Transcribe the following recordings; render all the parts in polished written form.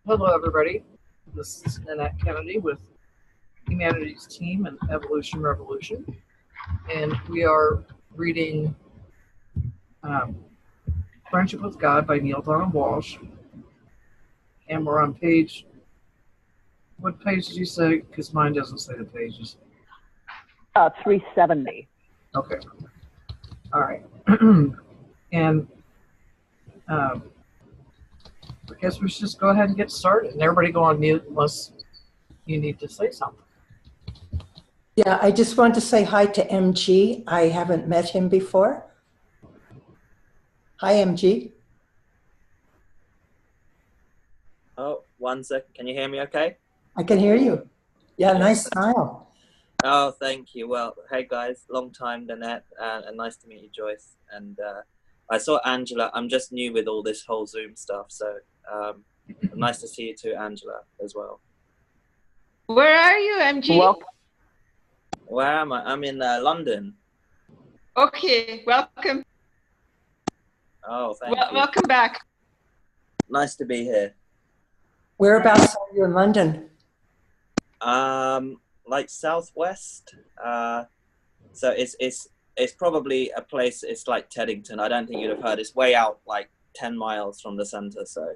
Hello, everybody. This is Nanette Kennedy with Humanities Team and Evolution Revolution, and we are reading um, Friendship with God by Neale Donald Walsch, and we're on page. What page did you say? Because mine doesn't say the pages. 370. Okay. All right. And I guess we should just go ahead and get started, and everybody go on mute unless you need to say something. Yeah, I just want to say hi to MG. I haven't met him before. Hi, MG. Oh, 1 second. Can you hear me okay? I can hear you. Yeah, nice smile. Oh, thank you. Well, hey guys, long time, Nanette, and nice to meet you, Joyce. And I saw Angela. I'm just new with all this whole Zoom stuff, so nice to see you too, Angela, as well. Where are you, MG? Welcome. Where am I? I'm in London. Okay, welcome. Oh, thank you. Welcome back. Nice to be here. Whereabouts are you in London? Like southwest. So it's probably a place. It's like Teddington. I don't think you'd have heard. It's way out, like 10 miles from the center. So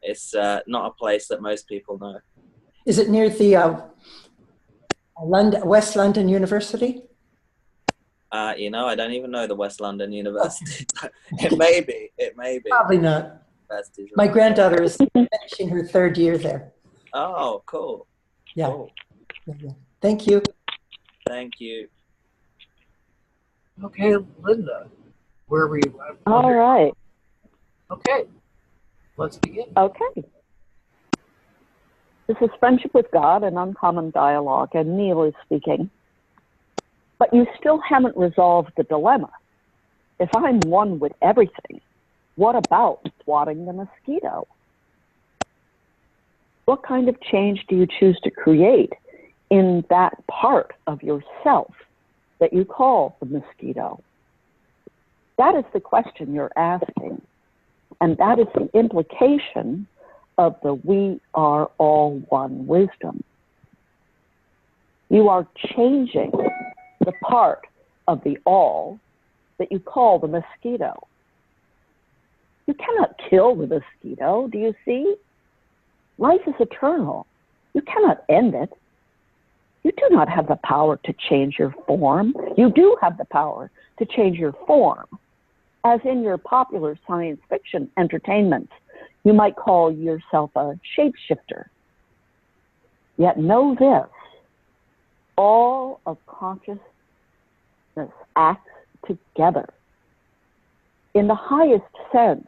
it's not a place that most people know. Is it near the West London University? I don't even know the West London University. It may be. It may be. Probably not. My granddaughter is finishing her third year there. Oh, cool. Yeah. Cool. Yeah. Thank you. Thank you. Okay, Linda, where were you? All right. Okay, let's begin. Okay. This is Friendship with God, an uncommon dialogue, and Neale is speaking. But you still haven't resolved the dilemma. If I'm one with everything, what about swatting the mosquito? What kind of change do you choose to create in that part of yourself that you call the mosquito? That is the question you're asking. And that is the implication of the we are all one wisdom. You are changing the part of the all that you call the mosquito. You cannot kill the mosquito, do you see? Life is eternal. You cannot end it. You do not have the power to change your form. You do have the power to change your form. As in your popular science fiction entertainment, you might call yourself a shapeshifter. Yet know this, all of consciousness acts together. In the highest sense,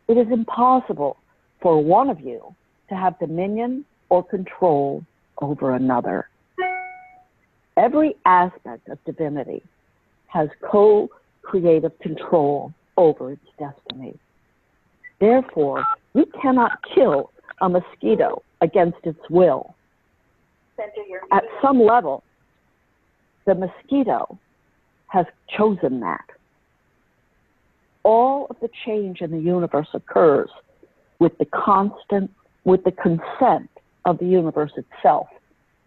it is impossible for one of you to have dominion or control over another. Every aspect of divinity has co-creative control over its destiny. Therefore, you cannot kill a mosquito against its will. At some level, the mosquito has chosen that. All of the change in the universe occurs with the consent of the universe itself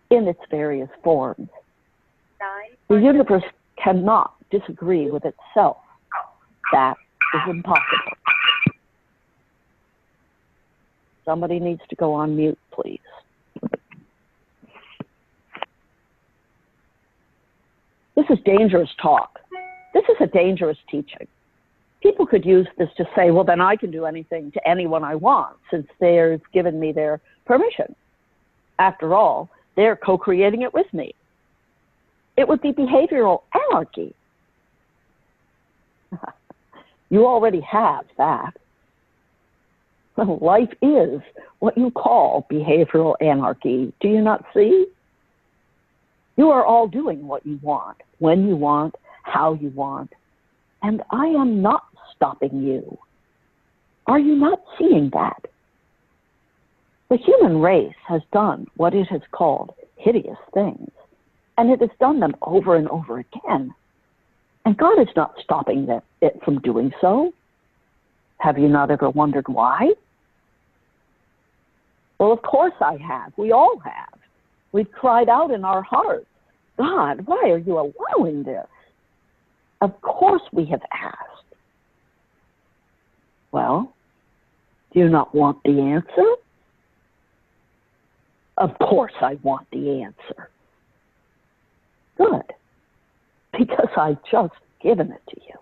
in its various forms. The universe cannot disagree with itself. That is impossible. Somebody needs to go on mute, please. This is dangerous talk. This is a dangerous teaching. People could use this to say, well, then I can do anything to anyone I want since they've given me their permission. After all, they're co-creating it with me. It would be behavioral anarchy. You already have that. Life is what you call behavioral anarchy. Do you not see? You are all doing what you want, when you want, how you want. And I am not stopping you. Are you not seeing that? The human race has done what it has called hideous things, and it has done them over and over again. And God is not stopping it from doing so. Have you not ever wondered why? Well, of course I have. We all have. We've cried out in our hearts, God, why are you allowing this? Of course we have asked. Well, do you not want the answer? Of course I want the answer. Good. Because I've just given it to you.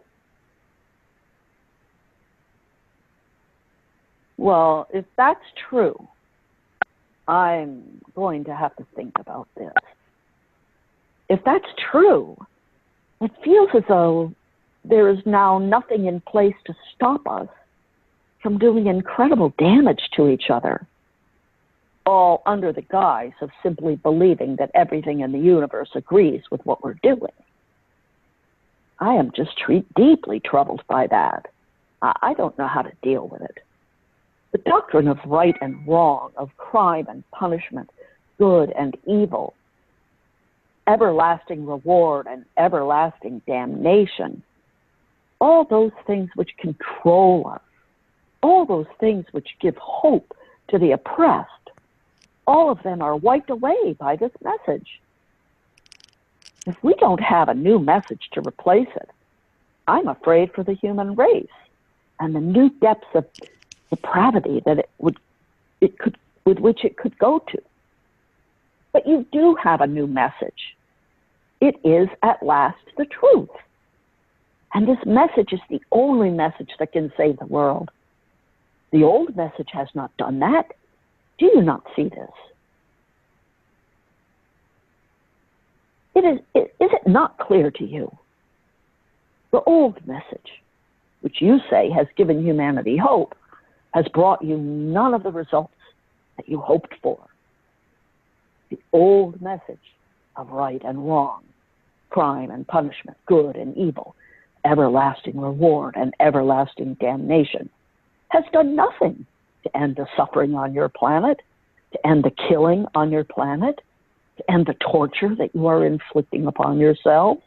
Well, if that's true, I'm going to have to think about this. If that's true, it feels as though there is now nothing in place to stop us from doing incredible damage to each other, all under the guise of simply believing that everything in the universe agrees with what we're doing. I am just deeply troubled by that. I don't know how to deal with it. The doctrine of right and wrong, of crime and punishment, good and evil, everlasting reward and everlasting damnation, all those things which control us, all those things which give hope to the oppressed, all of them are wiped away by this message. If we don't have a new message to replace it, I'm afraid for the human race and the new depths of depravity that with which it could go to. But you do have a new message. It is at last the truth. And this message is the only message that can save the world. The old message has not done that. Do you not see this? Is it not clear to you? The old message, which you say has given humanity hope, has brought you none of the results that you hoped for. The old message of right and wrong, crime and punishment, good and evil, everlasting reward and everlasting damnation, has done nothing to end the suffering on your planet, to end the killing on your planet, to end the torture that you are inflicting upon yourselves.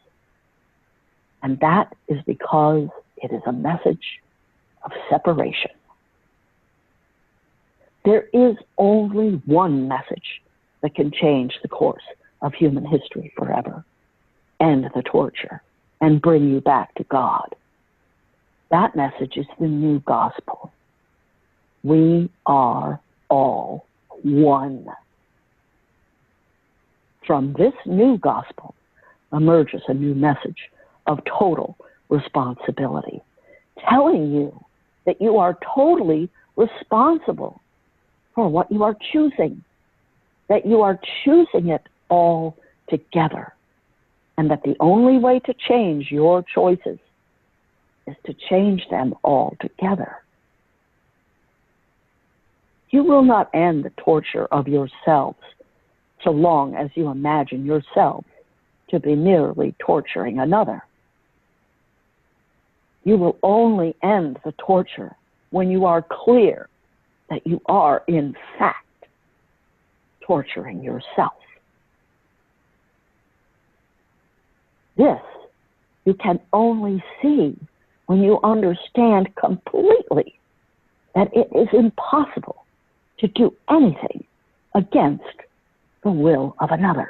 And that is because it is a message of separation. There is only one message that can change the course of human history forever, end the torture, and bring you back to God. That message is the new gospel. We are all one. From this new gospel emerges a new message of total responsibility, telling you that you are totally responsible for what you are choosing, that you are choosing it all together, and that the only way to change your choices is to change them all together. You will not end the torture of yourselves so long as you imagine yourselves to be merely torturing another. You will only end the torture when you are clear that you are, in fact, torturing yourself. This you can only see when you understand completely that it is impossible to do anything against the will of another.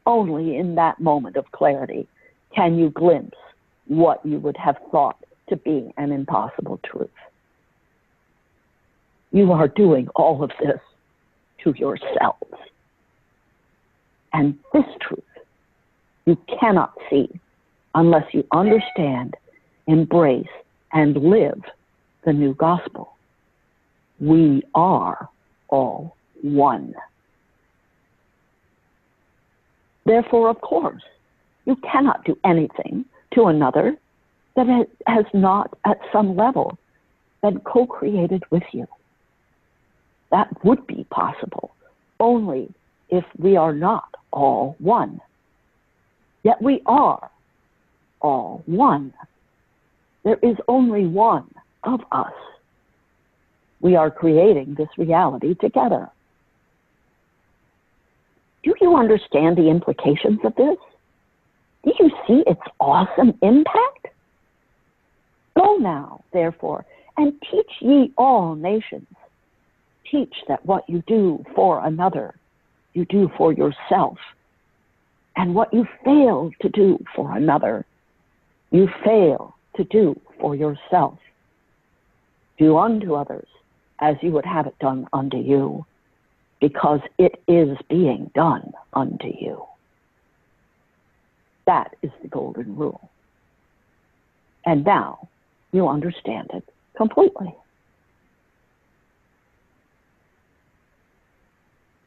Only in that moment of clarity can you glimpse what you would have thought to be an impossible truth. You are doing all of this to yourselves. And this truth you cannot see unless you understand, embrace, and live the new gospel. We are all one. Therefore, of course, you cannot do anything to another that has not at some level been co-created with you. That would be possible only if we are not all one. Yet we are all one. There is only one of us. We are creating this reality together. Do you understand the implications of this? Do you see its awesome impact? Go now, therefore, And teach ye all nations. Teach that what you do for another, you do for yourself. And what you fail to do for another, you fail to do for yourself. Do unto others as you would have it done unto you, because it is being done unto you. That is the golden rule. And now you understand it completely.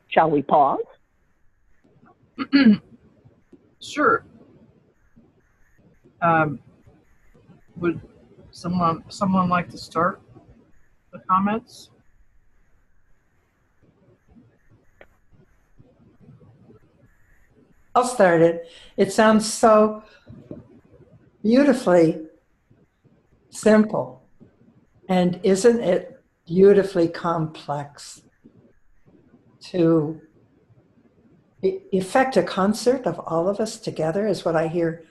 Shall we pause? Sure. Would someone like to start the comments? I'll start it. It sounds so beautifully simple. And isn't it beautifully complex to effect a concert of all of us together, is what I hear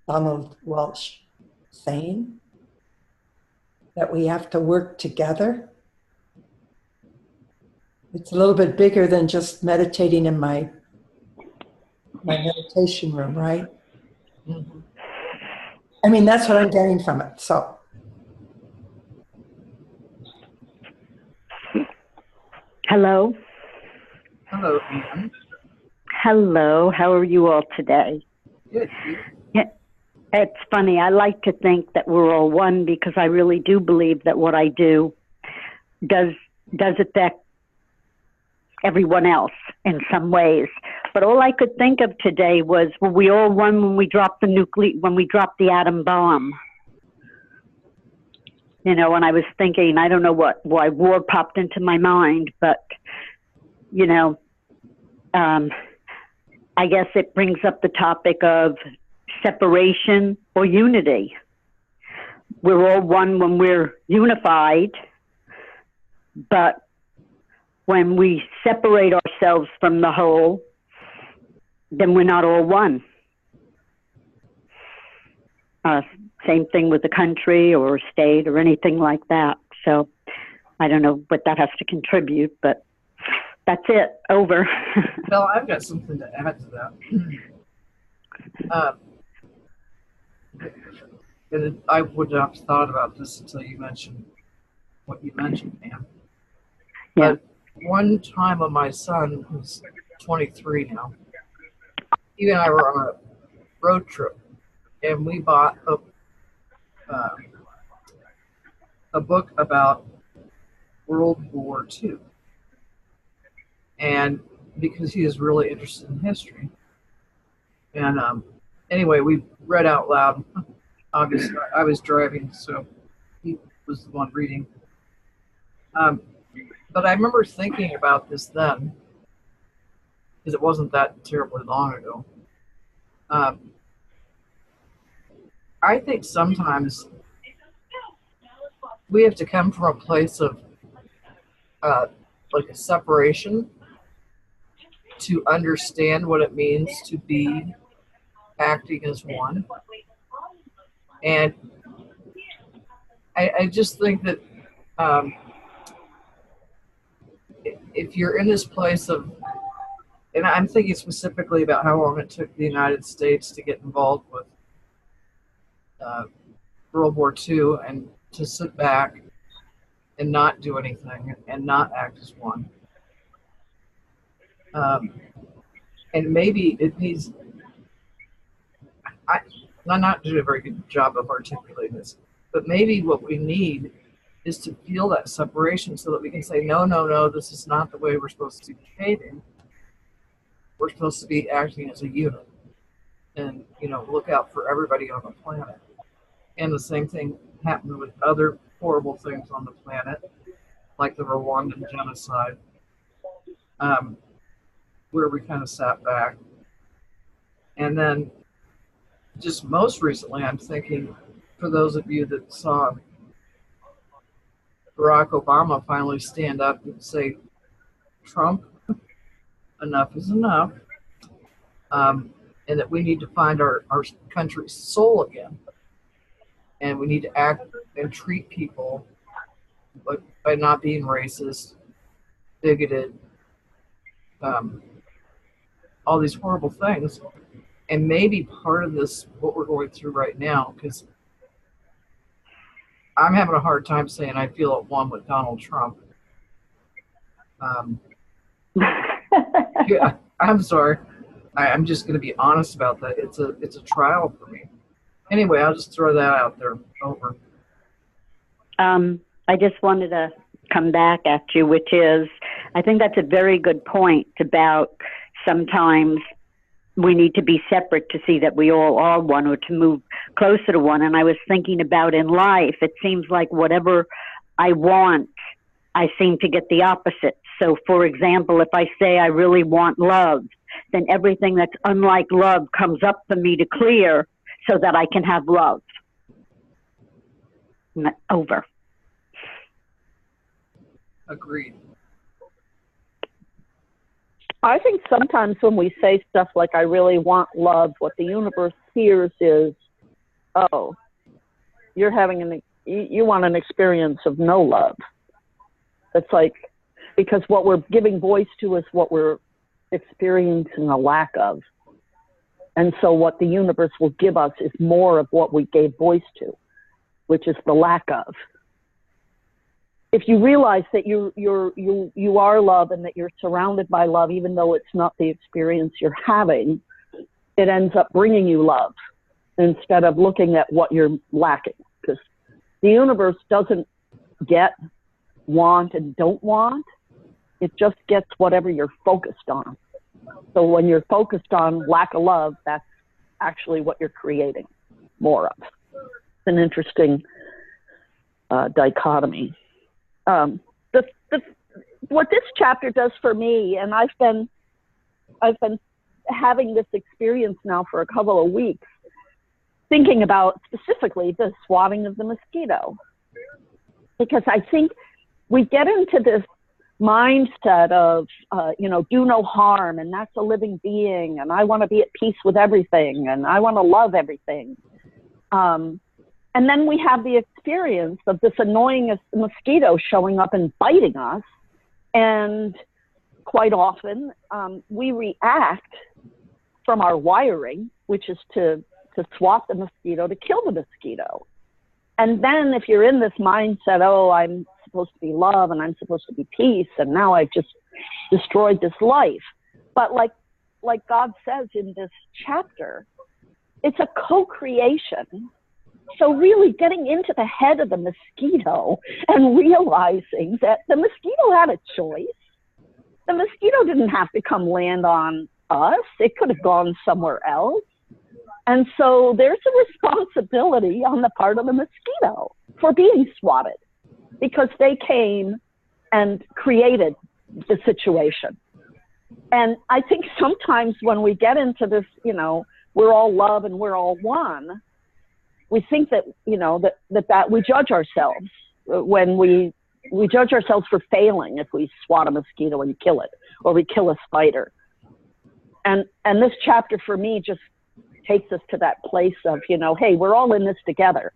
Donald Walsh saying, that we have to work together. It's a little bit bigger than just meditating in my meditation room, right? Mm-hmm. I mean, that's what I'm getting from it. So, Hello. Hello, Anne. Hello, how are you all today? Good. It's funny, I like to think that we're all one because I really do believe that what I do does affect everyone else in some ways. But all I could think of today was, were we all one when we dropped the atom bomb? You know, when I was thinking, I don't know why war popped into my mind, but, you know, I guess it brings up the topic of separation or unity. We're all one when we're unified, but when we separate ourselves from the whole, then we're not all one. Same thing with a country or a state or anything like that. So I don't know what that has to contribute, but that's it. Over. Well, I've got something to add to that. And I would not have thought about this until you mentioned what you mentioned, ma'am. Yeah. But one time when my son, who's 23 now, he and I were on a road trip, and we bought a book about World War II. And because he is really interested in history. And anyway, we read out loud. Obviously, I was driving, so he was the one reading. But I remember thinking about this then, because it wasn't that terribly long ago. I think sometimes we have to come from a place of like a separation to understand what it means to be acting as one. And I just think that if you're in this place of, and I'm thinking specifically about how long it took the United States to get involved with World War II and to sit back and not do anything and not act as one. And maybe it needs, I'm not doing a very good job of articulating this, but maybe what we need is to feel that separation so that we can say, no, this is not the way we're supposed to be behaving. We're supposed to be acting as a unit and, you know, look out for everybody on the planet. And the same thing happened with other horrible things on the planet, like the Rwandan genocide, where we kind of sat back. And then just most recently, I'm thinking, for those of you that saw Barack Obama finally stand up and say, Trump, enough is enough, and that we need to find our country's soul again. and we need to act and treat people by not being racist, bigoted, all these horrible things. And maybe part of this, what we're going through right now, because I'm having a hard time saying I feel at one with Donald Trump. Yeah, I'm sorry. I'm just going to be honest about that. It's a trial for me. Anyway, I'll just throw that out there. Over. I just wanted to come back at you, which is, I think that's a very good point about sometimes we need to be separate to see that we all are one, or to move closer to one. And I was thinking about in life, it seems like whatever I want, I seem to get the opposite. So, for example, if I say I really want love, then everything that's unlike love comes up for me to clear so that I can have love. Over. Agreed. I think sometimes when we say stuff like, I really want love, what the universe hears is, oh, you're having you want an experience of no love. It's like, because what we're giving voice to is what we're experiencing a lack of. And so what the universe will give us is more of what we gave voice to, which is the lack of. If you realize that you are love and that you're surrounded by love, even though it's not the experience you're having, it ends up bringing you love instead of looking at what you're lacking. Because the universe doesn't get, want, and don't want. It just gets whatever you're focused on. So when you're focused on lack of love, that's actually what you're creating more of. It's an interesting dichotomy. What this chapter does for me, and I've been having this experience now for a couple of weeks, thinking about specifically the swatting of the mosquito, because I think we get into this mindset of do no harm, and that's a living being, and I want to be at peace with everything, and I want to love everything. And then we have the experience of this annoying mosquito showing up and biting us. And quite often we react from our wiring, which is to swat the mosquito, to kill the mosquito. And then if you're in this mindset, oh, I'm supposed to be love and I'm supposed to be peace, and now I've just destroyed this life. But like God says in this chapter, it's a co-creation. So really getting into the head of the mosquito and realizing that the mosquito had a choice. The mosquito didn't have to come land on us. It could have gone somewhere else. And so there's a responsibility on the part of the mosquito for being swatted, because they came and created the situation. And I think sometimes when we get into this, we're all love and we're all one, we think that, that we judge ourselves when we judge ourselves for failing if we swat a mosquito and kill it, or we kill a spider. And this chapter for me just takes us to that place of, hey, we're all in this together,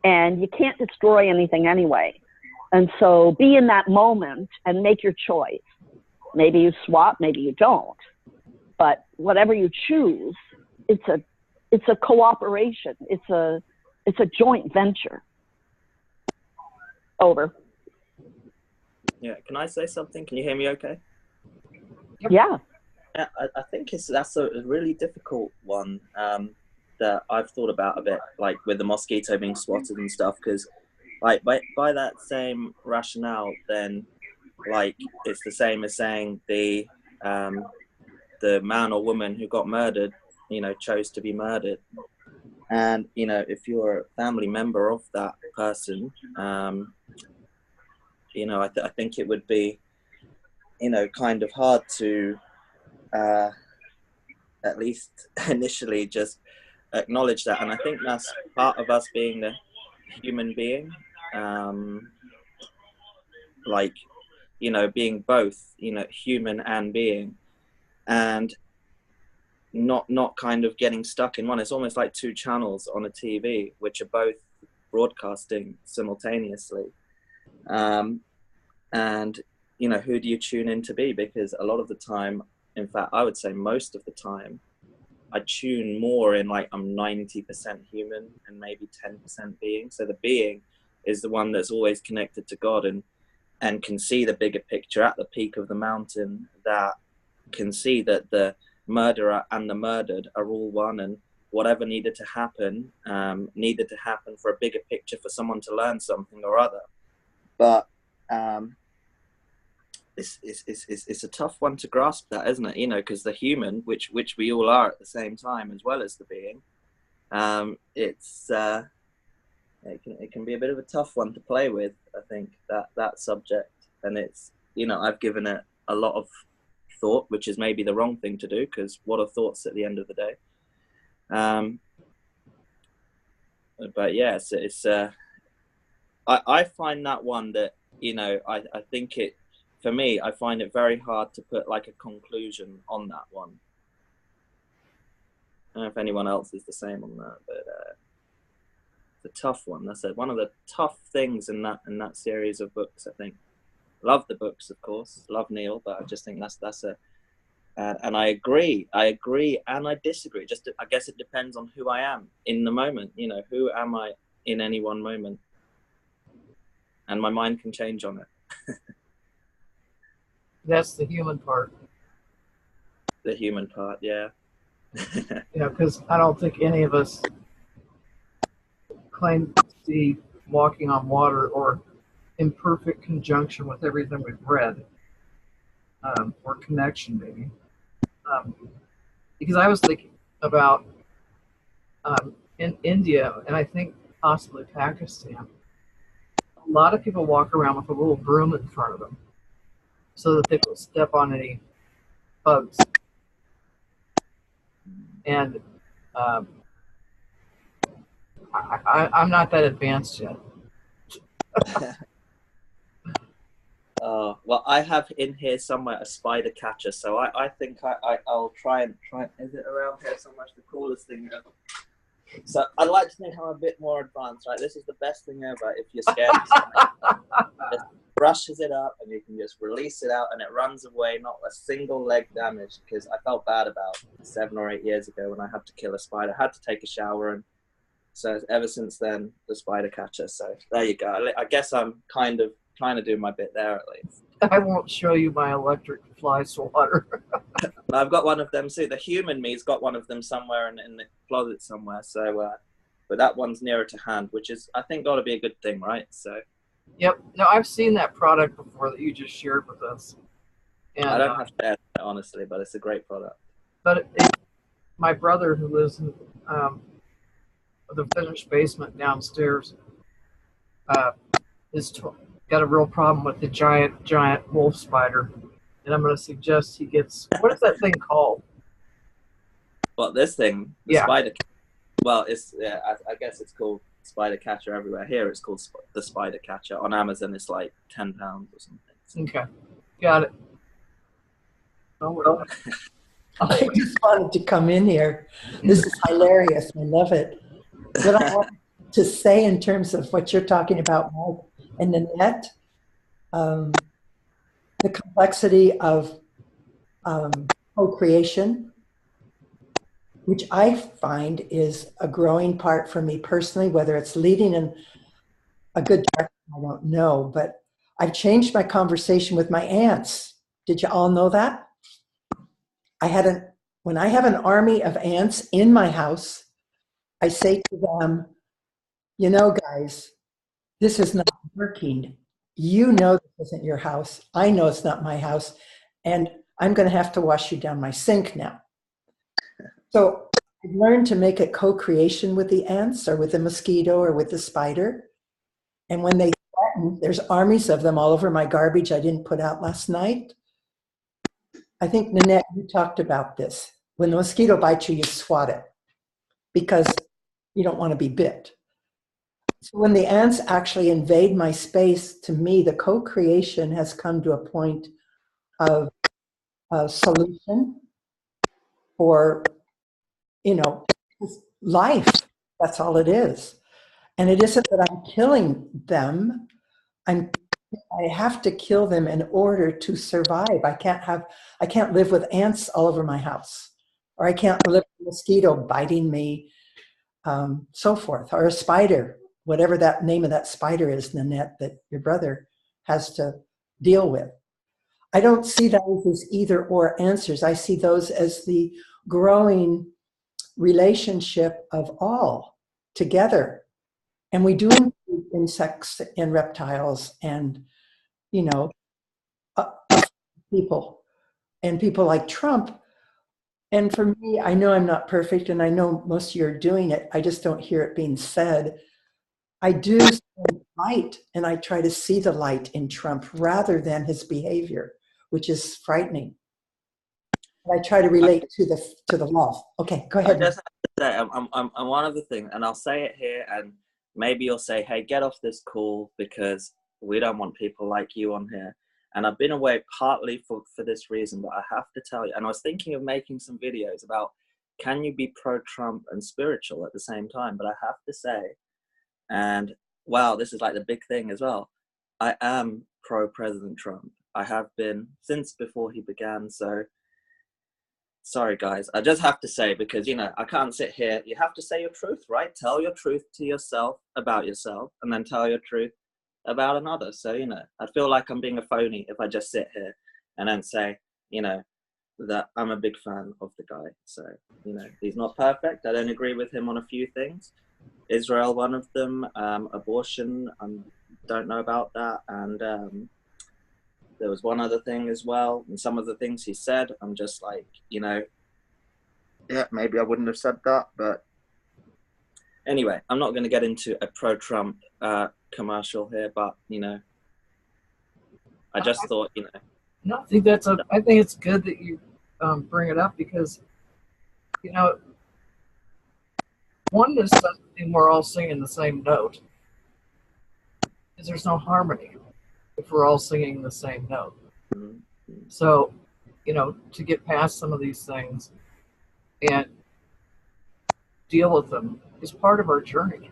and you can't destroy anything anyway. And so be in that moment and make your choice. Maybe you swat, maybe you don't. But whatever you choose, it's a cooperation. It's a joint venture. Over. Yeah, can I say something? Can you hear me okay? Yeah. Yeah, I think that's a really difficult one that I've thought about a bit, like with the mosquito being swatted and stuff, because like by that same rationale, then like it's the same as saying the man or woman who got murdered, chose to be murdered. And, if you're a family member of that person, I think it would be, kind of hard to, at least initially, just acknowledge that. And I think that's part of us being a human being, being both, human and being. And not kind of getting stuck in one. It's almost like two channels on a TV, which are both broadcasting simultaneously. And who do you tune in to be? Because a lot of the time, in fact, I would say most of the time, I tune more in like I'm 90% human and maybe 10% being. So the being is the one that's always connected to God and can see the bigger picture at the peak of the mountain, that can see that the murderer and the murdered are all one, and whatever needed to happen for a bigger picture, for someone to learn something or other. But it's a tough one to grasp, that, isn't it? Because the human, which we all are at the same time, as well as the being, it can be a bit of a tough one to play with, I think, that subject. And it's, I've given it a lot of thought, which is maybe the wrong thing to do, because what are thoughts at the end of the day? But yeah, I find that one that, I think for me, I find it very hard to put like a conclusion on that one. I don't know if anyone else is the same on that, but it's a tough one. That's one of the tough things in that series of books, I think. Love the books, of course. Love Neil, but I just think that's a and I agree and I disagree. Just I guess it depends on who I am in the moment. Who am I in any one moment? And my mind can change on it. That's the human part. The human part, yeah. Because I don't think any of us claim to see walking on water or in perfect conjunction with everything we've read, or connection maybe. Because I was thinking about in India, and I think possibly Pakistan, a lot of people walk around with a little broom in front of them so that they don't step on any bugs. And I'm not that advanced yet. Well, I have in here somewhere a spider catcher, so I think I'll try and is it around here somewhere? It's the coolest thing ever. So I'd like to think I'm a bit more advanced, right? This is the best thing ever if you're scared of something. It brushes it up and you can just release it out and it runs away, not a single leg damage, because I felt bad about 7 or 8 years ago when I had to kill a spider. I had to take a shower, and so ever since then, the spider catcher. So there you go. I guess I'm kind of trying to do my bit there at least. I won't show you my electric fly swatter. I've got one of them too. The human me's got one of them somewhere in the closet somewhere. So, but that one's nearer to hand, which is, I think, got to be a good thing, right? So. Yep. No, I've seen that product before that you just shared with us. And, I don't have to add it, honestly, but it's a great product. But my brother, who lives in the finished basement downstairs, is got a real problem with the giant wolf spider, and I'm going to suggest he gets, what is that thing called? What, this thing? The Yeah. spider. Well, I guess it's called Spider Catcher everywhere. Here it's called the Spider Catcher. On Amazon it's like £10 or something. Okay, got it. Oh, I just wanted to come in here. This is hilarious. I love it. What I want to say in terms of what you're talking about, Mike, and Nanette, the complexity of co-creation, which I find is a growing part for me personally, whether it's leading in a good direction, I don't know, but I've changed my conversation with my ants. Did you all know that? When I have an army of ants in my house, I say to them, guys, this is not working. You know this isn't your house. I know it's not my house. And I'm going to have to wash you down my sink now. So I've learned to make it co-creation with the ants or with the mosquito or with the spider. And when they threaten, there's armies of them all over my garbage I didn't put out last night. I think, Nanette, you talked about this. When the mosquito bites you, you swat it because you don't want to be bit. So when the ants actually invade my space, to me, the co-creation has come to a point of solution for, life. That's all it is. And it isn't that I'm killing them. I have to kill them in order to survive. I can't live with ants all over my house, or I can't live with a mosquito biting me, so forth, or a spider, whatever that name of that spider is, Nanette, that your brother has to deal with. I don't see those as either or answers. I see those as the growing relationship of all together. And we do include insects and reptiles and, you know, people and people like Trump. And for me, I know I'm not perfect, and I know most of you are doing it. I just don't hear it being said. I do see light, and I try to see the light in Trump rather than his behavior, which is frightening. And I try to relate to the love. Okay, go ahead. I just have to say, I'm one of the things, and I'll say it here, and maybe you'll say, hey, get off this call because we don't want people like you on here. And I've been away partly for this reason, but I have to tell you, and I was thinking of making some videos about, can you be pro-Trump and spiritual at the same time? But I have to say, and wow, this is like the big thing as well, I am pro-President Trump. I have been since before he began. So sorry, guys. I just have to say, because, you know, I can't sit here. You have to say your truth, right? Tell your truth to yourself about yourself, and then tell your truth about another. So, you know, I feel like I'm being a phony if I just sit here and then say, you know, that I'm a big fan of the guy. So, you know, he's not perfect. I don't agree with him on a few things. Israel, one of them. Abortion, I don't know about that. And there was one other thing as well. And some of the things he said, I'm just like, you know, yeah, maybe I wouldn't have said that. But anyway, I'm not going to get into a pro-Trump commercial here, but, you know, I just thought, you know. No, I think it's good that you bring it up, because, you know, oneness doesn't mean we're all singing the same note, because there's no harmony if we're all singing the same note. Mm-hmm. So, you know, to get past some of these things and deal with them is part of our journey.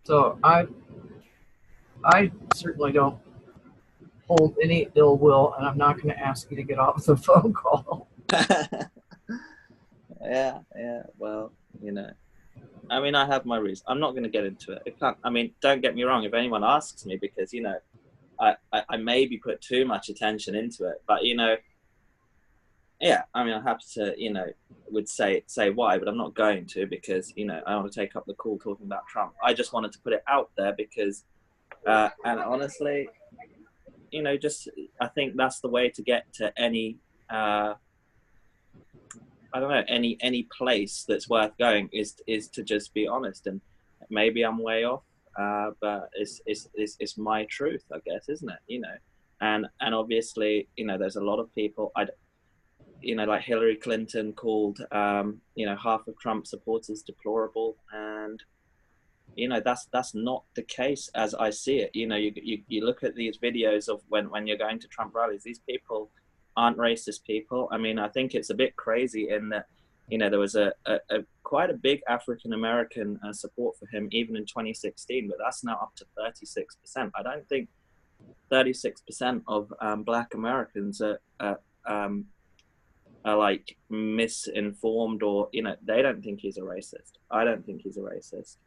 So I certainly don't hold any ill will, and I'm not going to ask you to get off the phone call. Yeah, well, you know, I mean, I have my reasons. I'm not going to get into it. I mean, don't get me wrong, if anyone asks me, because, you know, I maybe put too much attention into it, but, you know, yeah, I mean, I have to, you know, would say why, but I'm not going to, because, you know, I don't want to take up the call talking about Trump. I just wanted to put it out there because, and honestly, you know, just, I think that's the way to get to any, I don't know, any place that's worth going is to just be honest. And maybe I'm way off, but it's my truth, I guess, isn't it? You know, and obviously, you know, there's a lot of people, you know, like Hillary Clinton called, you know, half of Trump supporters deplorable, and, you know, that's not the case as I see it. You know, you look at these videos of when you're going to Trump rallies, these people aren't racist people. I mean, I think it's a bit crazy in that, you know, there was a quite a big African American support for him even in 2016, but that's now up to 36%. I don't think 36% of Black Americans are like misinformed, or, you know, they don't think he's a racist. I don't think he's a racist.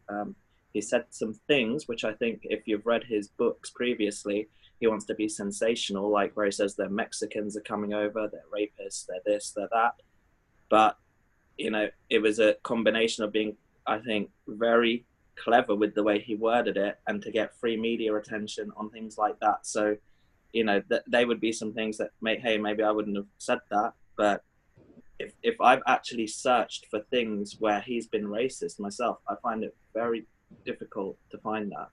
He said some things which I think, if you've read his books previously, he wants to be sensational, like where he says they're Mexicans are coming over, they're rapists, they're this, they're that. But, you know, it was a combination of being, I think, very clever with the way he worded it, and to get free media attention on things like that. So, you know, they would be some things that hey, maybe I wouldn't have said that. But if I've actually searched for things where he's been racist myself, I find it very difficult to find that.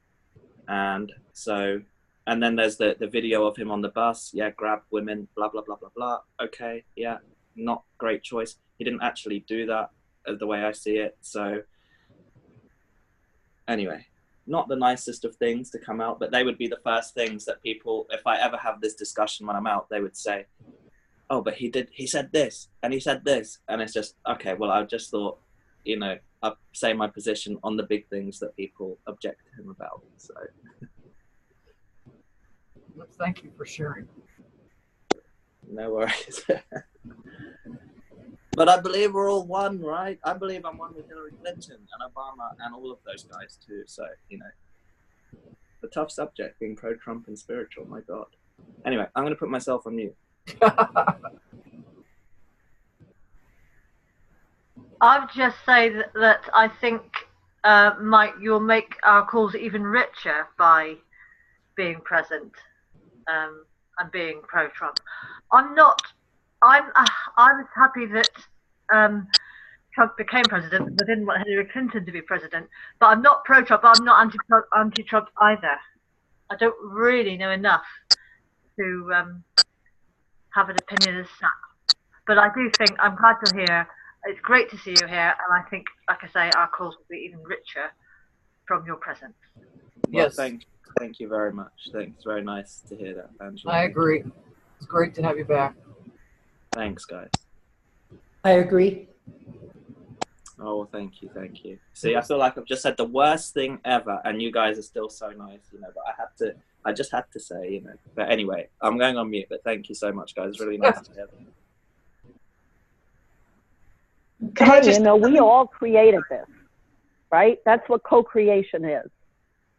And so, and then there's the video of him on the bus, yeah, grab women, blah, blah, blah, blah, blah. Okay, yeah, not great choice. He didn't actually do that the way I see it. So anyway, not the nicest of things to come out, but they would be the first things that people, if I ever have this discussion when I'm out, they would say, oh, but he said this, and he said this. And it's just, okay, well, I just thought, you know, say my position on the big things that people object to him about. So Thank you for sharing. no worries. But I believe we're all one, right? I believe I'm one with Hillary Clinton and Obama and all of those guys too. So, you know, the tough subject being pro-Trump and spiritual, my God. Anyway, I'm going to put myself on mute. I'll just say that I think, Mike, you'll make our calls even richer by being present and being pro-Trump. I was happy that Trump became president, but I didn't want Hillary Clinton to be president. But I'm not pro-Trump, but I'm not anti-Trump either. I don't really know enough to have an opinion as such. But I do think, I'm glad to hear, it's great to see you here, and I think, like I say, our calls will be even richer from your presence. Well, Yes. Thank you very much. It's very nice to hear that, Angela. I agree. It's great to have you back. Thanks, guys. I agree. Oh, well, thank you. See, I feel like I've just said the worst thing ever, and you guys are still so nice, you know, but I just had to say, you know. But anyway, I'm going on mute, but thank you so much, guys. It's really nice to hear them. Hey, you know, we all created this, right? That's what co-creation is.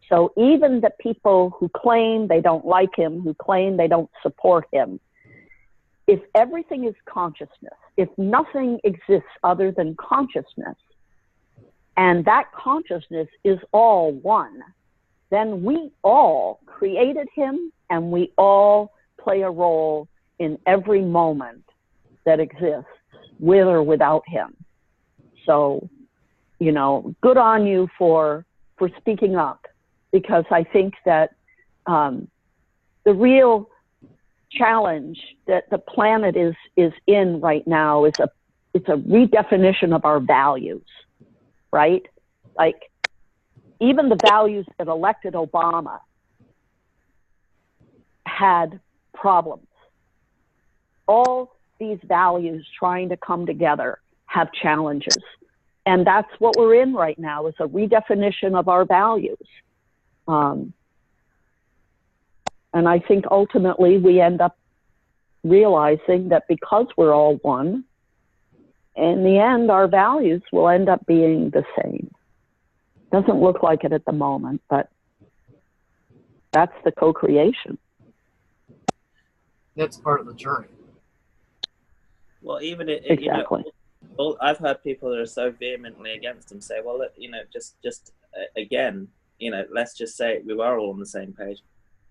So even the people who claim they don't like him, who claim they don't support him, if everything is consciousness, if nothing exists other than consciousness, and that consciousness is all one, then we all created him and we all play a role in every moment that exists, with or without him. So, you know, good on you for speaking up, because I think that the real challenge that the planet is in right now is it's a redefinition of our values, right? Like, even the values that elected Obama had problems. All these values trying to come together have challenges. And that's what we're in right now, is a redefinition of our values. And I think ultimately we end up realizing that because we're all one, in the end, our values will end up being the same. Doesn't look like it at the moment, but that's the co-creation. That's part of the journey. Well, even Exactly. You know, I've heard people that are so vehemently against him say, well, you know, just again, you know, let's just say we were all on the same page.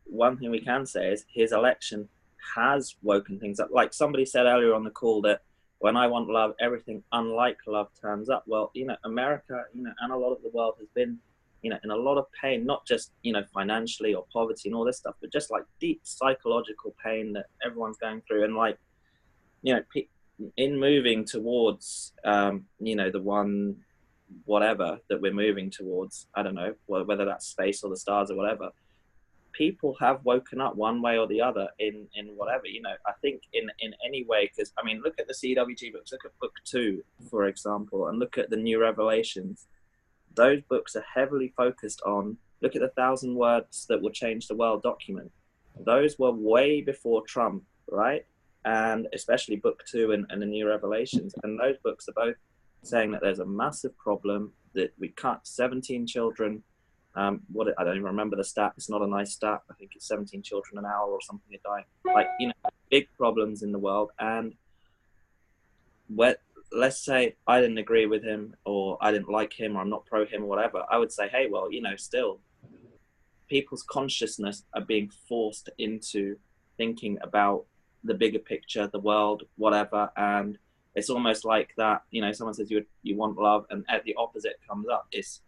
One thing we can say is his election has woken things up. Like somebody said earlier on the call, that when I want love, everything unlike love turns up. Well, you know, America, you know, and a lot of the world has been, you know, in a lot of pain, not just, you know, financially or poverty and all this stuff, but just like deep psychological pain that everyone's going through. And like, you know, in moving towards, you know, the one, whatever that we're moving towards, I don't know, whether that's space or the stars or whatever, people have woken up one way or the other in whatever, you know. I think in any way, because I mean, look at the CWG books, look at book 2, for example, and look at the New Revelations. Those books are heavily focused on, look at the 1,000 Words That Will Change the World document. Those were way before Trump, right? And especially book 2 and the New Revelations. And those books are both saying that there's a massive problem, that we cut 17 children. I don't even remember the stat. It's not a nice stat. I think it's 17 children an hour or something are dying. Like, you know, big problems in the world. And let's say I didn't agree with him, or I didn't like him, or I'm not pro him or whatever. I would say, hey, well, you know, still people's consciousness are being forced into thinking about the bigger picture, the world, whatever. And it's almost like that, you know, someone says you want love, and at the opposite comes up. It's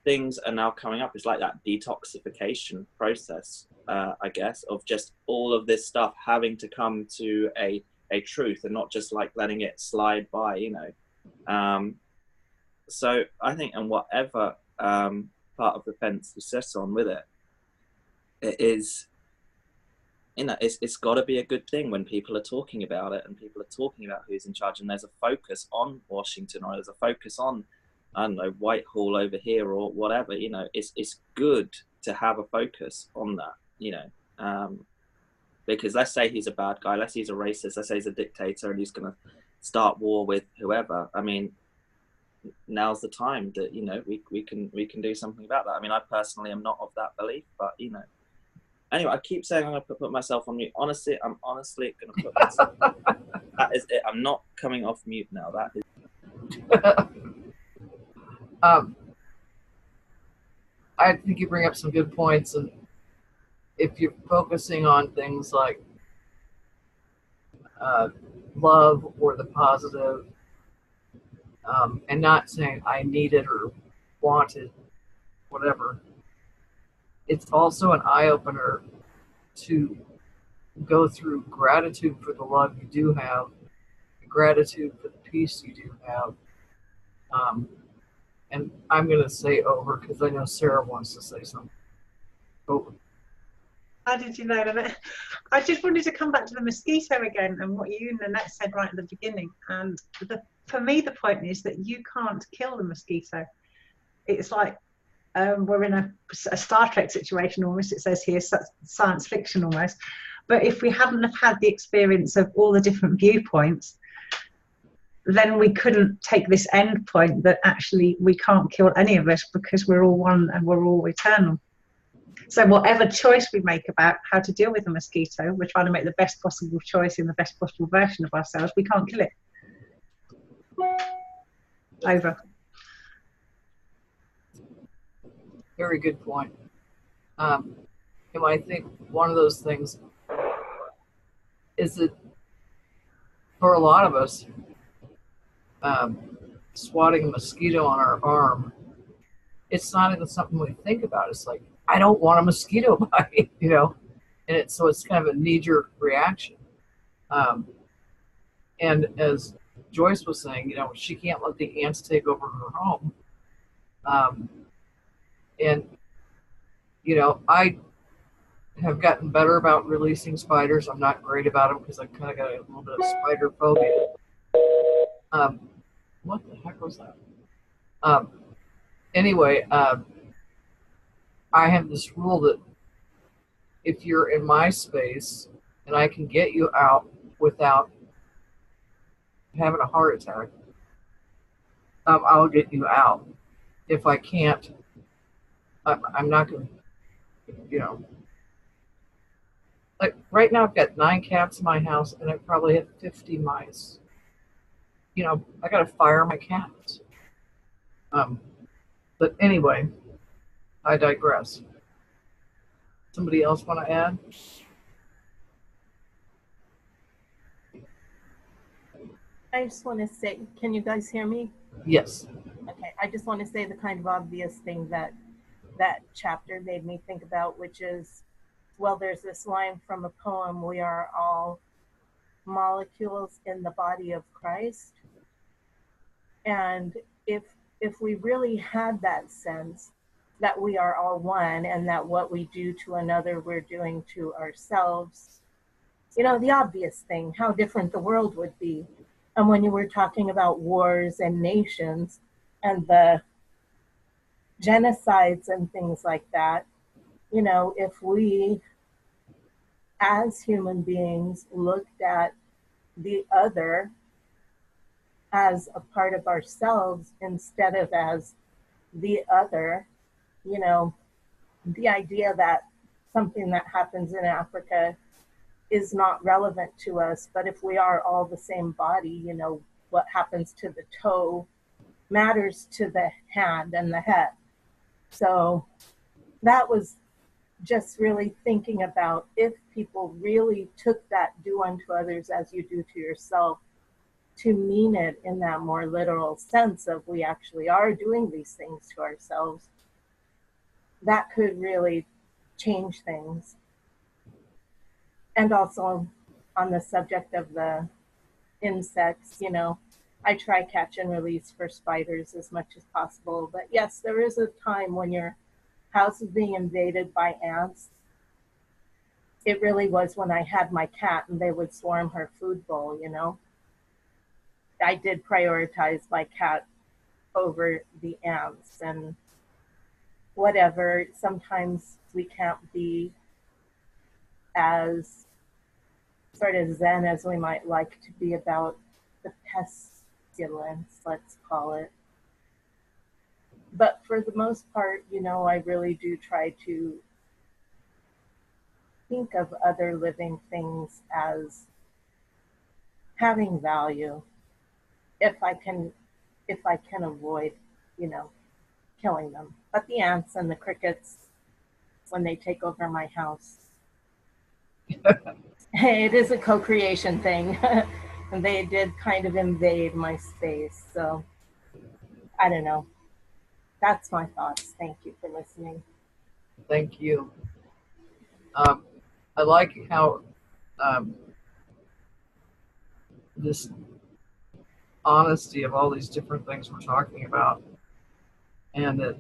things are now coming up. It's like that detoxification process, I guess, of just all of this stuff having to come to a truth, and not just like letting it slide by, you know. So I think, and whatever part of the fence you sit on with it, it is you know, it's got to be a good thing when people are talking about it and people are talking about who's in charge, and there's a focus on Washington, or there's a focus on, I don't know, Whitehall over here or whatever. You know, it's good to have a focus on that, you know, because let's say he's a bad guy, let's say he's a racist, let's say he's a dictator and he's going to start war with whoever. I mean, now's the time that, you know, we can do something about that. I mean, I personally am not of that belief, but, you know, anyway, I keep saying I'm going to put myself on mute. Honestly, I'm honestly going to put myself. That is it. I'm not coming off mute now. That is. I think you bring up some good points, and if you're focusing on things like love or the positive, and not saying I need it or want it, whatever, it's also an eye-opener to go through gratitude for the love you do have, gratitude for the peace you do have. And I'm going to say over because I know Sarah wants to say something. Over. How did you know that? I just wanted to come back to the mosquito again and what you and Nanette said right at the beginning. And for me, the point is that you can't kill the mosquito. It's like we're in a Star Trek situation almost. It says here science fiction almost. But if we hadn't have had the experience of all the different viewpoints, then we couldn't take this end point that actually we can't kill any of us because we're all one and we're all eternal. So whatever choice we make about how to deal with a mosquito, we're trying to make the best possible choice in the best possible version of ourselves. We can't kill it. Over. Very good point. And I think one of those things is that for a lot of us, swatting a mosquito on our arm, it's not even something we think about. It's like, I don't want a mosquito bite, you know, and so it's kind of a knee-jerk reaction. And as Joyce was saying, you know, she can't let the ants take over her home. And, you know, I have gotten better about releasing spiders. I'm not great about them because I kind of got a little bit of spider phobia. What the heck was that? Anyway, I have this rule that if you're in my space and I can get you out without having a heart attack, I'll get you out. If I can't, I'm not going to, you know. Like right now I've got 9 cats in my house and I probably have 50 mice. You know, I got to fire my cats. But anyway, I digress. Somebody else want to add? I just want to say, can you guys hear me? Yes. Okay, I just want to say the kind of obvious thing that chapter made me think about, which is, well, there's this line from a poem, we are all molecules in the body of Christ. And if we really had that sense that we are all one and that what we do to another, we're doing to ourselves, you know, the obvious thing, how different the world would be. And when you were talking about wars and nations and the genocides and things like that, you know, if we as human beings looked at the other as a part of ourselves instead of as the other, you know, the idea that something that happens in Africa is not relevant to us, but if we are all the same body, you know, what happens to the toe matters to the hand and the head. So that was just really thinking about if people really took that do unto others as you do to yourself to mean it in that more literal sense of we actually are doing these things to ourselves, that could really change things. And also on the subject of the insects, you know, I try catch and release for spiders as much as possible. But yes, there is a time when your house is being invaded by ants it really was when I had my cat and they would swarm her food bowl, you know. I did prioritize my cat over the ants, and whatever. Sometimes we can't be as sort of zen as we might like to be about the pestilence, let's call it. But for the most part, you know, I really do try to think of other living things as having value if I can avoid, you know, killing them. But the ants and the crickets, when they take over my house, it is a co-creation thing. And they did kind of invade my space. So I don't know. That's my thoughts. Thank you for listening. Thank you. I like how this honesty of all these different things we're talking about, and that,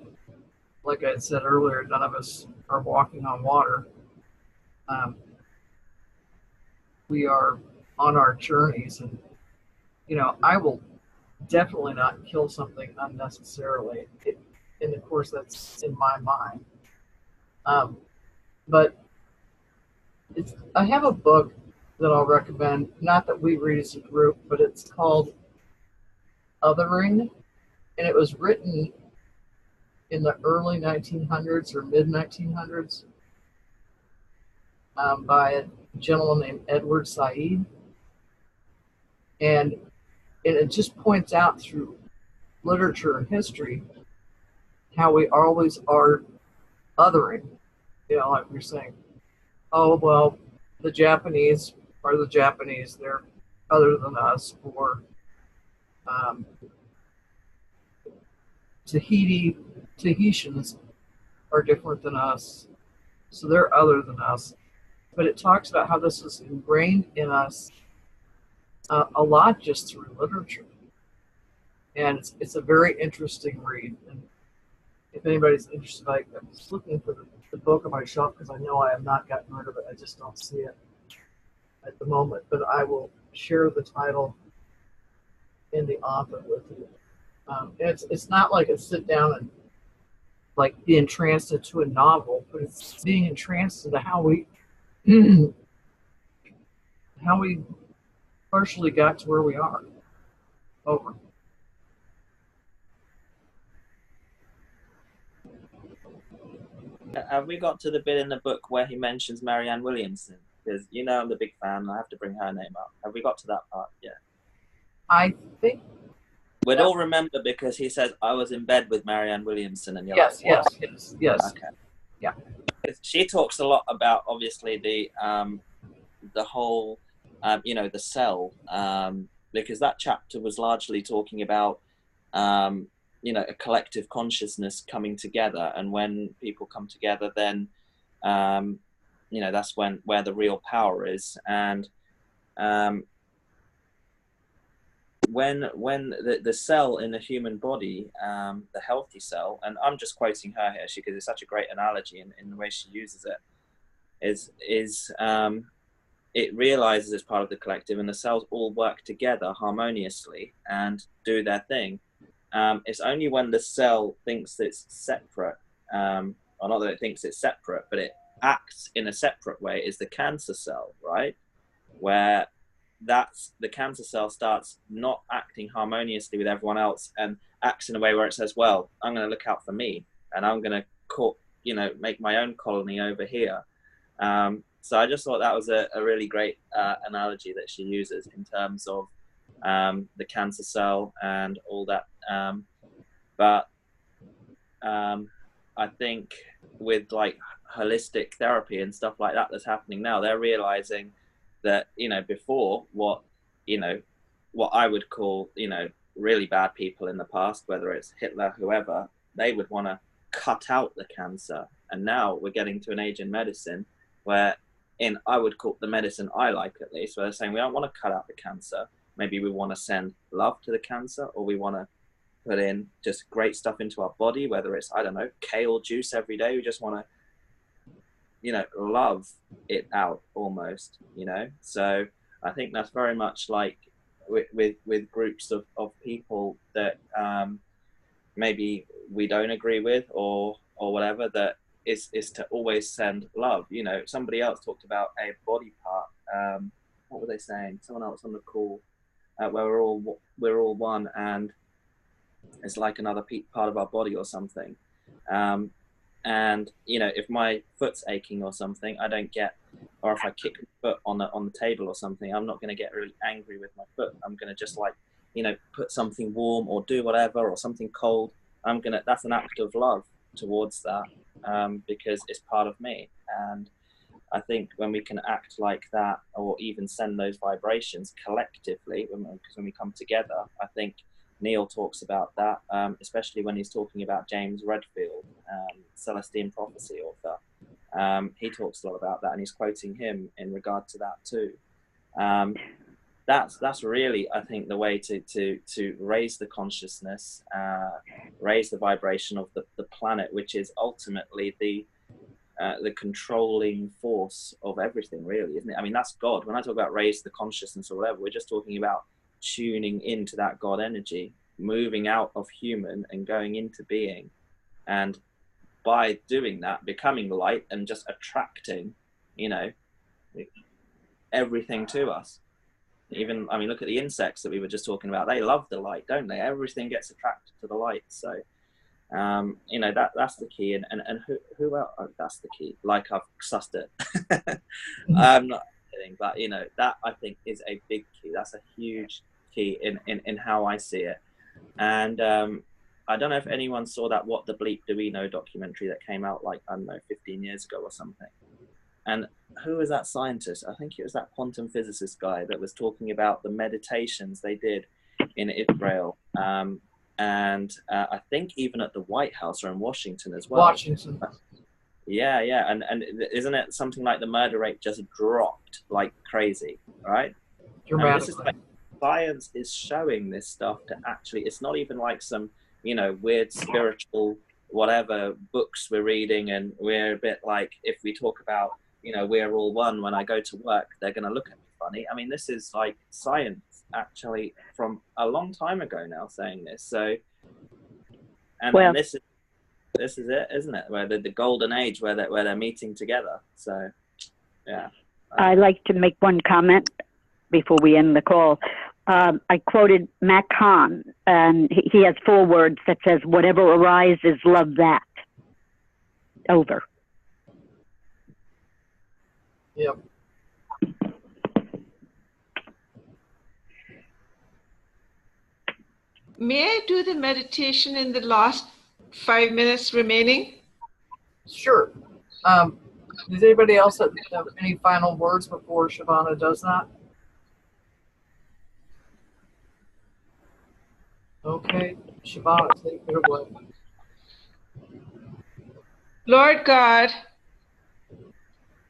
like I said earlier, none of us are walking on water. We are on our journeys, and you know, I will definitely not kill something unnecessarily. And of course, that's in my mind. But I have a book that I'll recommend, not that we read as a group, but it's called Othering, and it was written in the early 1900s or mid 1900s by a gentleman named Edward Said. And it just points out through literature and history how we always are othering. You know, like we're saying, oh, well, the Japanese are the Japanese, they're other than us, or Tahitians are different than us, so they're other than us. But it talks about how this is ingrained in us a lot just through literature. And it's a very interesting read. And if anybody's interested, I'm just looking for the book on my shelf because I know I have not gotten rid of it. I just don't see it at the moment. But I will share the title and the author with you. It's not like a sit down and like be entranced into a novel, but it's being entranced into how we partially got to where we are. Over. Have we got to the bit in the book where he mentions Marianne Williamson? Because you know I'm the big fan. I have to bring her name up. Have we got to that part? Yeah. I think we'd all remember because he says I was in bed with Marianne Williamson, and you're yes, like, what? yes. Okay. Yeah. She talks a lot about obviously the whole the cell, because that chapter was largely talking about a collective consciousness coming together, and when people come together, then that's where the real power is. And when the cell in the human body, the healthy cell, and I'm just quoting her here because it's such a great analogy in the way she uses it, is it realizes it's part of the collective, and the cells all work together harmoniously and do their thing. It's only when the cell thinks it's separate, or not that it thinks it's separate, but it acts in a separate way, is the cancer cell, right? Where the cancer cell starts not acting harmoniously with everyone else and acts in a way where it says, well, I'm going to look out for me, and I'm going to make my own colony over here. So I just thought that was a really great analogy that she uses in terms of the cancer cell and all that. But I think with like holistic therapy and stuff like that that's happening now, they're realizing that, before what I would call, really bad people in the past, whether it's Hitler, whoever, they would want to cut out the cancer. And now we're getting to an age in medicine where I would call the medicine I like, at least, where they're saying we don't want to cut out the cancer. Maybe we want to send love to the cancer, or we want to put in just great stuff into our body, whether it's, I don't know, kale juice every day. We just want to love it out almost, So I think that's very much like with groups of people that maybe we don't agree with or whatever, that is to always send love. Somebody else talked about a body part. What were they saying? Someone else on the call, where we're all one, and it's like another part of our body or something. And if my foot's aching or something, I don't get, or if I kick my foot on the table or something, I'm not going to get really angry with my foot. I'm going to just put something warm or do whatever, or something cold. That's an act of love towards that, because it's part of me. And I think when we can act like that, or even send those vibrations collectively, because when we come together, I think Neil talks about that, especially when he's talking about James Redfield, Celestine Prophecy author. He talks a lot about that, and he's quoting him in regard to that too. That's really, I think, the way to raise the consciousness, raise the vibration of the planet, which is ultimately the controlling force of everything, really, isn't it? I mean, that's God. When I talk about raise the consciousness or whatever, we're just talking about tuning into that God energy, moving out of human and going into being, and by doing that, becoming light and just attracting, everything to us. Even, I mean, look at the insects that we were just talking about. They love the light, don't they? Everything gets attracted to the light. So that's the key. And who else? Oh, that's the key. Like, I've sussed it. I'm not kidding, but that, I think, is a big key. That's a huge key in how I see it. And I don't know if anyone saw that What the Bleep Do We Know documentary that came out, like, I don't know, 15 years ago or something. And who was that scientist? I think it was that quantum physicist guy that was talking about the meditations they did in Israel. And I think even at the White House or in Washington as well. Washington. Yeah. And isn't it something like the murder rate just dropped like crazy, right? Dramatically. I mean, this is like, science is showing this stuff to actually, it's not even like some, weird spiritual whatever books we're reading, and we're a bit like, if we talk about, we're all one, when I go to work, they're going to look at me funny. I mean, this is like science actually from a long time ago now saying this. So, and this is it, isn't it? Where the golden age, where they're meeting together. So, yeah. I'd like to make one comment before we end the call. I quoted Matt Kahn, and he has 4 words that says, "Whatever arises, love that." Over. Yep. May I do the meditation in the last 5 minutes remaining? Sure. Does anybody else have any final words before Shavana does that? Okay, Shavana, take it away. Lord God,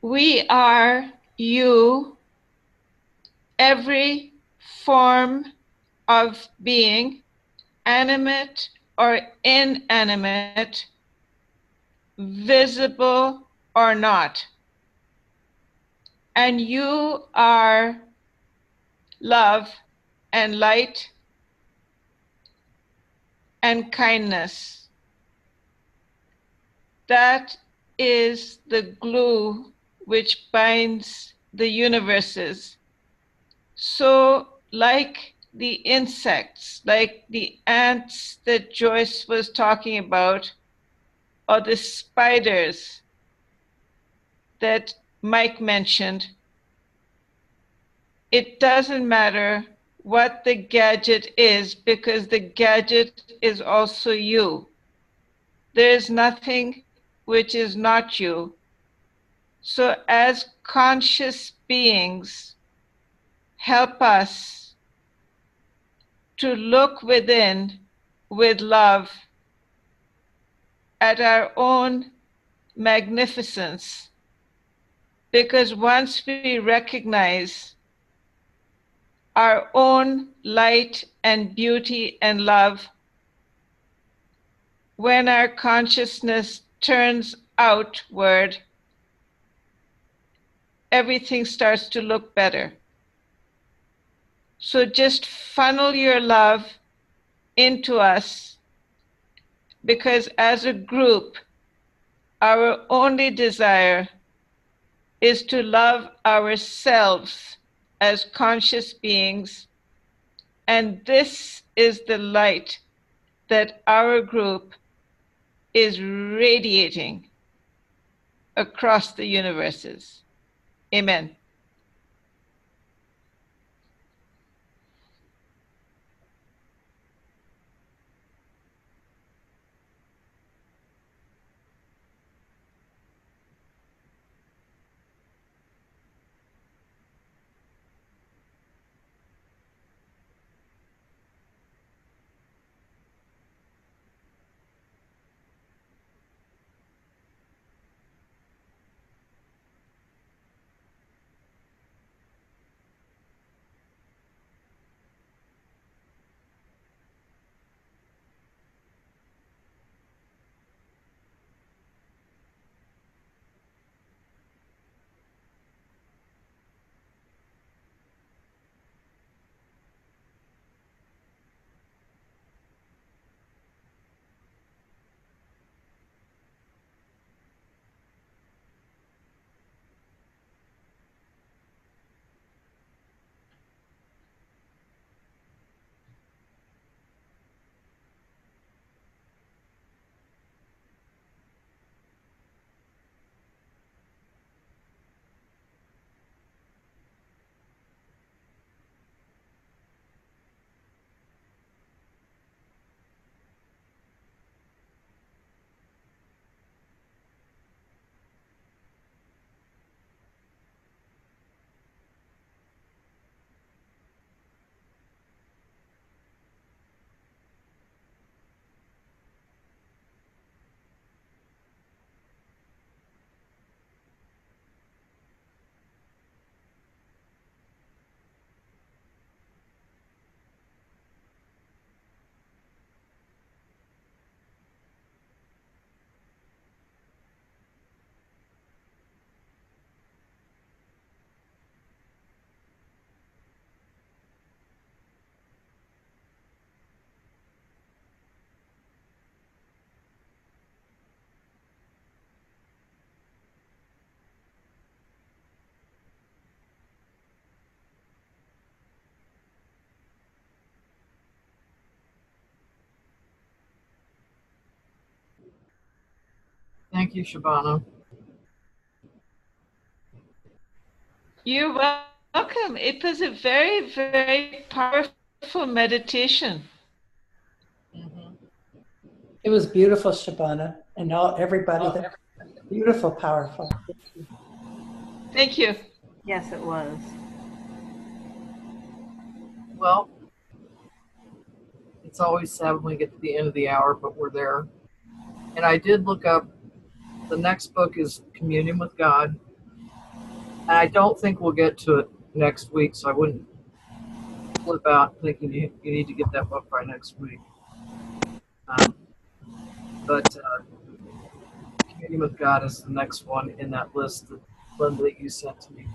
we are you, every form of being, animate or inanimate, visible or not. And you are love and light and kindness. That is the glue which binds the universes. So, like the insects, like the ants that Joyce was talking about, or the spiders that Mike mentioned, it doesn't matter what the gadget is, because the gadget is also you. There is nothing which is not you. So as conscious beings, help us to look within with love at our own magnificence, because once we recognize our own light and beauty and love, when our consciousness turns outward, everything starts to look better. So just funnel your love into us, because as a group, our only desire is to love ourselves as conscious beings. And this is the light that our group is radiating across the universes. Amen. Thank you, Shabana. You're welcome. It was a very, very powerful meditation. It was beautiful, Shabana, and everybody. That beautiful, powerful. Thank you. Yes, it was. Well, it's always sad when we get to the end of the hour, but we're there. And I did look up, the next book is Communion with God. And I don't think we'll get to it next week, so I wouldn't flip out thinking you need to get that book by next week. But Communion with God is the next one in that list that Linda you sent to me.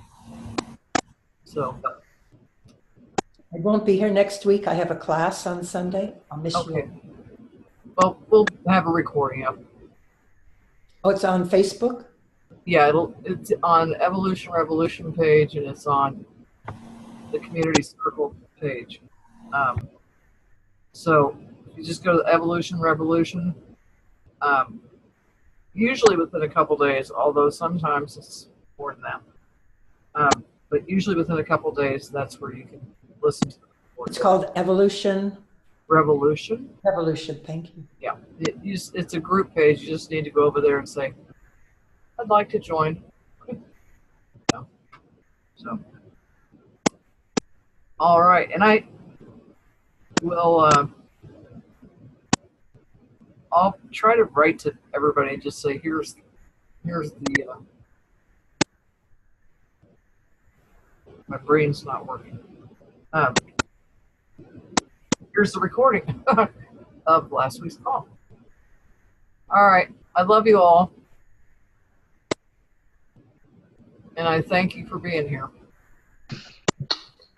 So I won't be here next week. I have a class on Sunday. I'll miss okay. you. Well, we'll have a recording of it. Oh, it's on Facebook? Yeah, it's on Evolution Revolution page, and it's on the Community Circle page. So if you just go to Evolution Revolution, usually within a couple days, although sometimes it's more than that. But usually within a couple days, that's where you can listen to the recording. It's called Evolution Revolution. Revolution. Thank you. Yeah, it's a group page. You just need to go over there and say, I'd like to join. Yeah. So, all right, and I will. I'll try to write to everybody and just say, here's the. My brain's not working. Here's the recording of last week's call. All right, I love you all. And I thank you for being here.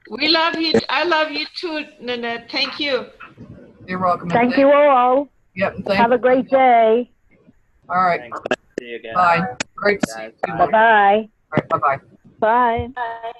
We love you. I love you too, Nanette. Thank you. You're welcome. Thank you all. Yep. And thank Have a great day. All right. Thanks. See you again. Bye. Great to see you. Bye. Bye-bye. All right. Bye-bye. Bye. Bye.